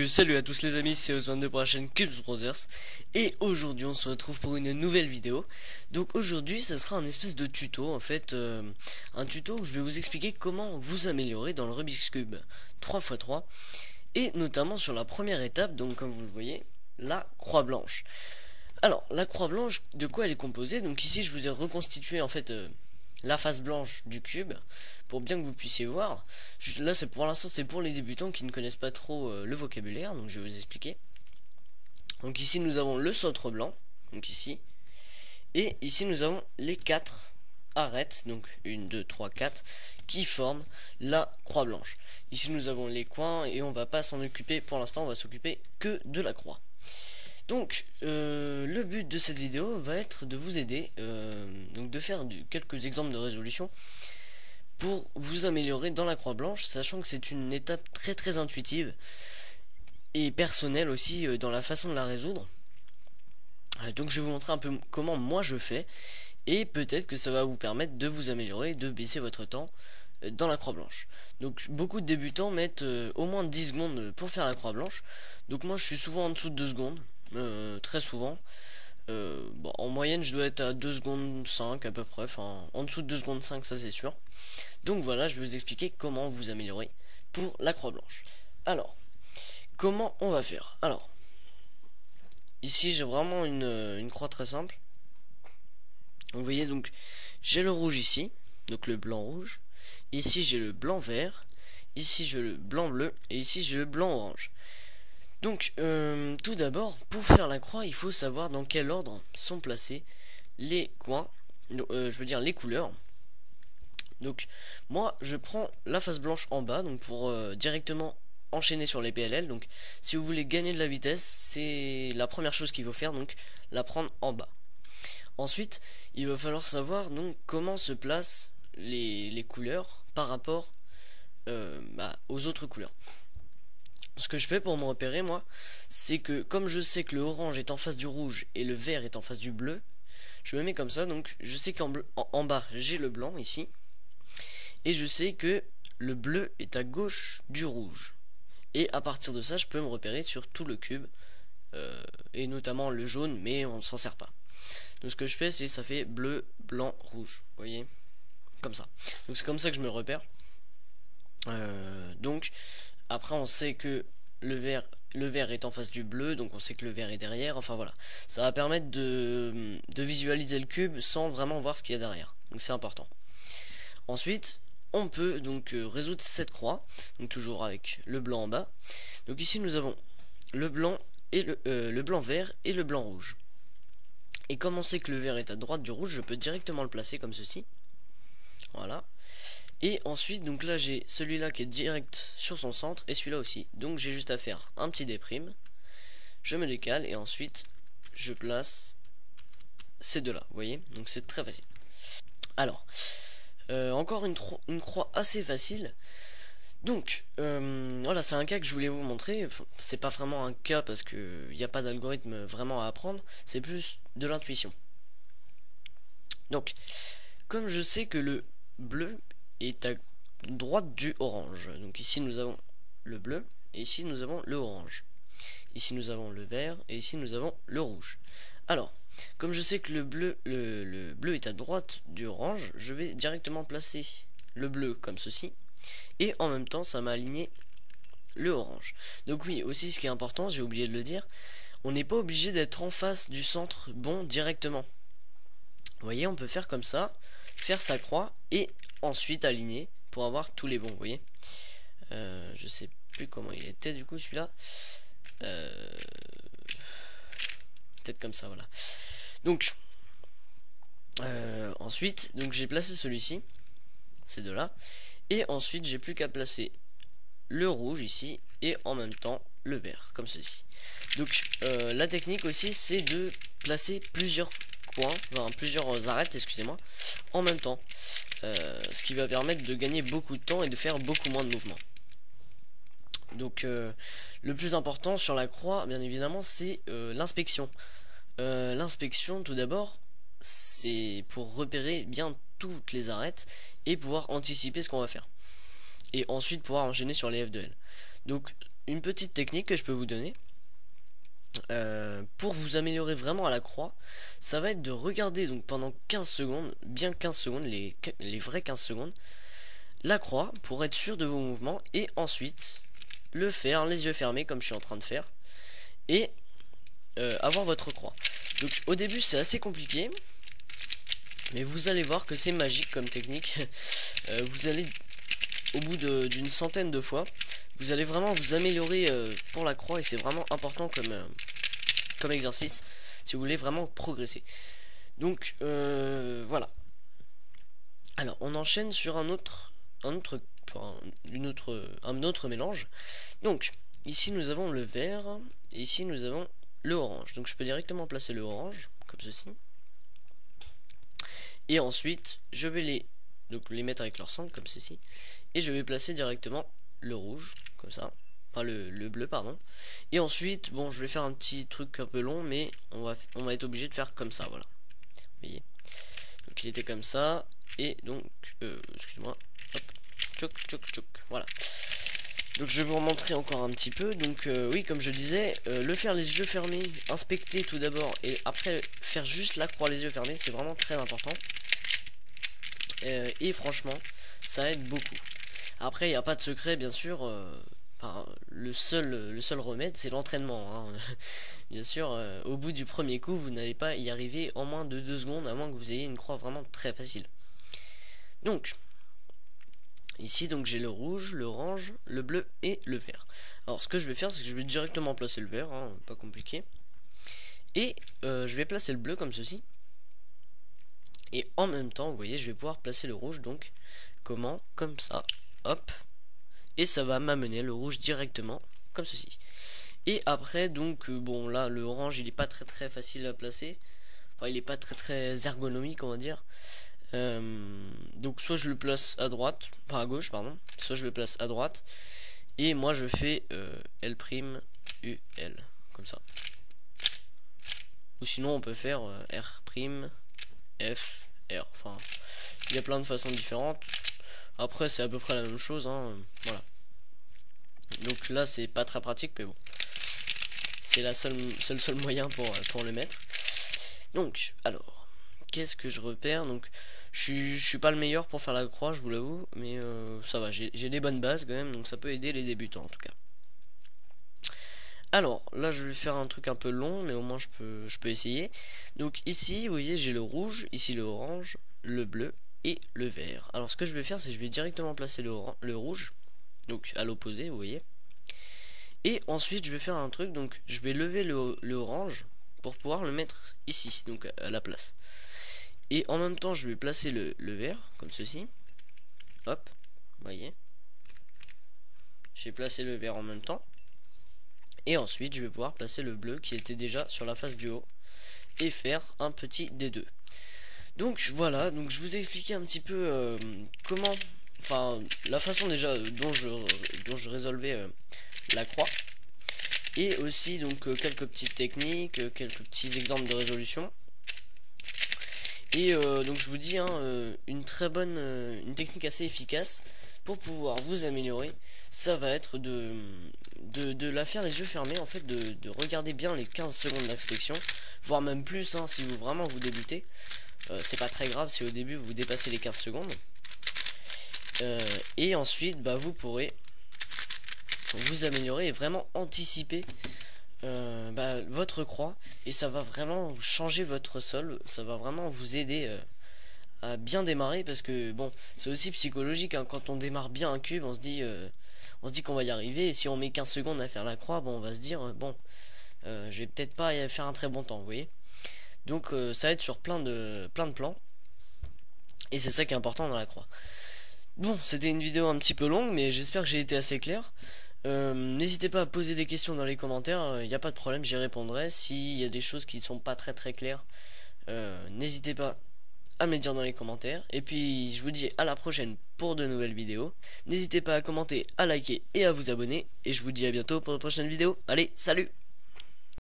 Salut à tous les amis, c'est Oswald pour la chaîne Cubes Brothers. Et aujourd'hui on se retrouve pour une nouvelle vidéo. Donc aujourd'hui ça sera un espèce de tuto en fait, un tuto où je vais vous expliquer comment vous améliorer dans le Rubik's Cube 3x3. Et notamment sur la première étape, donc comme vous le voyez, la croix blanche. Alors la croix blanche, de quoi elle est composée? Donc ici je vous ai reconstitué en fait la face blanche du cube pour bien que vous puissiez voir. Là c'est pour l'instant, c'est pour les débutants qui ne connaissent pas trop le vocabulaire, donc je vais vous expliquer. Donc ici nous avons le centre blanc, donc ici, et ici nous avons les 4 arêtes, donc 1, 2, 3, 4, qui forment la croix blanche. Ici nous avons les coins et on va pas s'en occuper pour l'instant, on va s'occuper que de la croix. Donc le but de cette vidéo va être de vous aider, donc de faire quelques exemples de résolution pour vous améliorer dans la croix blanche, sachant que c'est une étape très intuitive et personnelle aussi dans la façon de la résoudre. Donc je vais vous montrer un peu comment moi je fais, et peut-être que ça va vous permettre de vous améliorer, de baisser votre temps dans la croix blanche. Donc beaucoup de débutants mettent au moins 10 secondes pour faire la croix blanche. Donc moi je suis souvent en dessous de 2 secondes, très souvent. Bon, en moyenne je dois être à 2 secondes 5 à peu près, enfin en dessous de 2 secondes 5, ça c'est sûr. Donc voilà, je vais vous expliquer comment vous améliorer pour la croix blanche. Alors, comment on va faire? Alors, ici j'ai vraiment une croix très simple. Vous voyez, donc j'ai le rouge ici, donc le blanc rouge. Ici j'ai le blanc vert, ici j'ai le blanc bleu, et ici j'ai le blanc orange. Donc tout d'abord, pour faire la croix, il faut savoir dans quel ordre sont placés les coins, je veux dire les couleurs. Donc moi je prends la face blanche en bas, donc pour directement enchaîner sur les PLL. Donc si vous voulez gagner de la vitesse, c'est la première chose qu'il faut faire, donc la prendre en bas. Ensuite il va falloir savoir donc comment se placent les couleurs par rapport aux autres couleurs. Ce que je fais pour me repérer, moi, c'est que comme je sais que le orange est en face du rouge et le vert est en face du bleu, je me mets comme ça. Donc je sais qu'en bas j'ai le blanc ici, et je sais que le bleu est à gauche du rouge, et à partir de ça je peux me repérer sur tout le cube, et notamment le jaune, mais on s'en sert pas. Donc ce que je fais, c'est ça fait bleu, blanc, rouge, vous voyez, comme ça. Donc c'est comme ça que je me repère. Donc après on sait que le vert est en face du bleu, donc on sait que le vert est derrière. Enfin voilà, ça va permettre de visualiser le cube sans vraiment voir ce qu'il y a derrière, donc c'est important. Ensuite on peut donc résoudre cette croix, donc toujours avec le blanc en bas. Donc ici nous avons le blanc et le blanc vert et le blanc rouge. Et comme on sait que le vert est à droite du rouge, je peux directement le placer comme ceci. Voilà. Et ensuite, donc là j'ai celui-là qui est direct sur son centre, et celui-là aussi. Donc j'ai juste à faire un petit déprime, je me décale, et ensuite je place ces deux-là, vous voyez. Donc c'est très facile. Alors, encore une croix assez facile. Donc, voilà, c'est un cas que je voulais vous montrer. C'est pas vraiment un cas parce qu'il n'y a pas d'algorithme vraiment à apprendre, c'est plus de l'intuition. Donc, comme je sais que le bleu est à droite du orange, donc ici nous avons le bleu, et ici nous avons le orange. Ici nous avons le vert, et ici nous avons le rouge. Alors, comme je sais que le bleu est à droite du orange, je vais directement placer le bleu comme ceci, et en même temps ça m'a aligné le orange. Donc oui, aussi ce qui est important, j'ai oublié de le dire, on n'est pas obligé d'être en face du centre bon directement. Vous voyez, on peut faire comme ça, faire sa croix, et ensuite aligner pour avoir tous les bons, vous voyez. Je sais plus comment il était du coup celui-là. Peut-être comme ça, voilà. Donc ensuite, donc j'ai placé celui-ci, ces deux-là, et ensuite j'ai plus qu'à placer le rouge ici, et en même temps le vert, comme ceci. Donc la technique aussi, c'est de placer plusieurs coins, enfin plusieurs arêtes, excusez-moi, en même temps. Ce qui va permettre de gagner beaucoup de temps et de faire beaucoup moins de mouvements. Donc le plus important sur la croix, bien évidemment, c'est l'inspection. L'inspection, tout d'abord, c'est pour repérer bien toutes les arêtes et pouvoir anticiper ce qu'on va faire. Et ensuite pouvoir enchaîner sur les F2L. Donc une petite technique que je peux vous donner pour vous améliorer vraiment à la croix, ça va être de regarder donc pendant 15 secondes, bien 15 secondes, les vrais 15 secondes, la croix pour être sûr de vos mouvements, et ensuite le faire les yeux fermés comme je suis en train de faire, et avoir votre croix. Donc au début c'est assez compliqué, mais vous allez voir que c'est magique comme technique. Vous allez, au bout d'une centaine de fois, vous allez vraiment vous améliorer pour la croix, et c'est vraiment important comme exercice si vous voulez vraiment progresser. Donc voilà. Alors on enchaîne sur un autre mélange. Donc ici nous avons le vert, et ici nous avons le orange. Donc je peux directement placer le orange comme ceci, et ensuite je vais les mettre avec leur centre comme ceci, et je vais placer directement le rouge comme ça, enfin le bleu pardon, et ensuite bon je vais faire un petit truc un peu long, mais on va être obligé de faire comme ça, voilà, vous voyez. Donc il était comme ça, et donc excusez-moi, hop, tchouk tchouk tchouk, voilà. Donc je vais vous remontrer encore un petit peu. Donc oui, comme je disais, le faire les yeux fermés, inspecter tout d'abord, et après faire juste la croix les yeux fermés, c'est vraiment très important. Et franchement, ça aide beaucoup. Après, il n'y a pas de secret, bien sûr. Enfin, le seul remède, c'est l'entraînement, hein. Bien sûr, au bout du premier coup, vous n'allez pas y arriver en moins de 2 secondes, à moins que vous ayez une croix vraiment très facile. Donc ici, donc j'ai le rouge, l'orange, le bleu et le vert. Alors ce que je vais faire, c'est que je vais directement placer le vert, hein, pas compliqué. Et je vais placer le bleu comme ceci. Et en même temps, vous voyez, je vais pouvoir placer le rouge, donc comment? Comme ça, hop. Et ça va m'amener le rouge directement, comme ceci. Et après, donc, bon là, le orange, il est pas très facile à placer. Enfin, il est pas très ergonomique, on va dire. Donc soit je le place à droite, enfin à gauche pardon, soit je le place à droite, et moi je fais L' U L comme ça, ou sinon on peut faire R' F R, enfin il y a plein de façons différentes. Après c'est à peu près la même chose, hein, voilà. Donc là c'est pas très pratique, mais bon, c'est la seul moyen pour le mettre. Donc alors qu'est-ce que je repère? Donc je suis pas le meilleur pour faire la croix, je vous l'avoue, mais ça va, j'ai des bonnes bases quand même, donc ça peut aider les débutants en tout cas. Alors là je vais faire un truc un peu long, mais au moins je peux essayer. Donc ici vous voyez j'ai le rouge, ici le orange, le bleu et le vert. Alors ce que je vais faire, c'est que je vais directement placer le rouge, donc à l'opposé, vous voyez. Et ensuite je vais faire un truc, donc je vais lever le orange pour pouvoir le mettre ici, donc à la place. Et en même temps je vais placer le vert comme ceci, hop, vous voyez, j'ai placé le vert en même temps, et ensuite je vais pouvoir placer le bleu qui était déjà sur la face du haut et faire un petit D2. Donc voilà, donc je vous ai expliqué un petit peu comment, enfin la façon déjà dont je résolvais la croix, et aussi donc quelques petites techniques, quelques petits exemples de résolution. Et donc je vous dis hein, une technique assez efficace pour pouvoir vous améliorer, ça va être de la faire les yeux fermés, en fait, de regarder bien les 15 secondes d'inspection, voire même plus hein, si vous débutez. C'est pas très grave si au début vous dépassez les 15 secondes. Et ensuite bah, vous pourrez vous améliorer et vraiment anticiper votre croix, et ça va vraiment changer votre sol, ça va vraiment vous aider à bien démarrer, parce que bon c'est aussi psychologique hein, quand on démarre bien un cube, on se dit qu'on va y arriver, et si on met 15 secondes à faire la croix, bon on va se dire bon je vais peut-être pas faire un très bon temps, vous voyez. Donc ça va être sur plein de plans, et c'est ça qui est important dans la croix. Bon, c'était une vidéo un petit peu longue, mais j'espère que j'ai été assez clair. N'hésitez pas à poser des questions dans les commentaires, il n'y a pas de problème, j'y répondrai. S'il y a des choses qui ne sont pas très claires, n'hésitez pas à me le dire dans les commentaires. Et puis je vous dis à la prochaine pour de nouvelles vidéos. N'hésitez pas à commenter, à liker et à vous abonner. Et je vous dis à bientôt pour de prochaines vidéos. Allez, salut!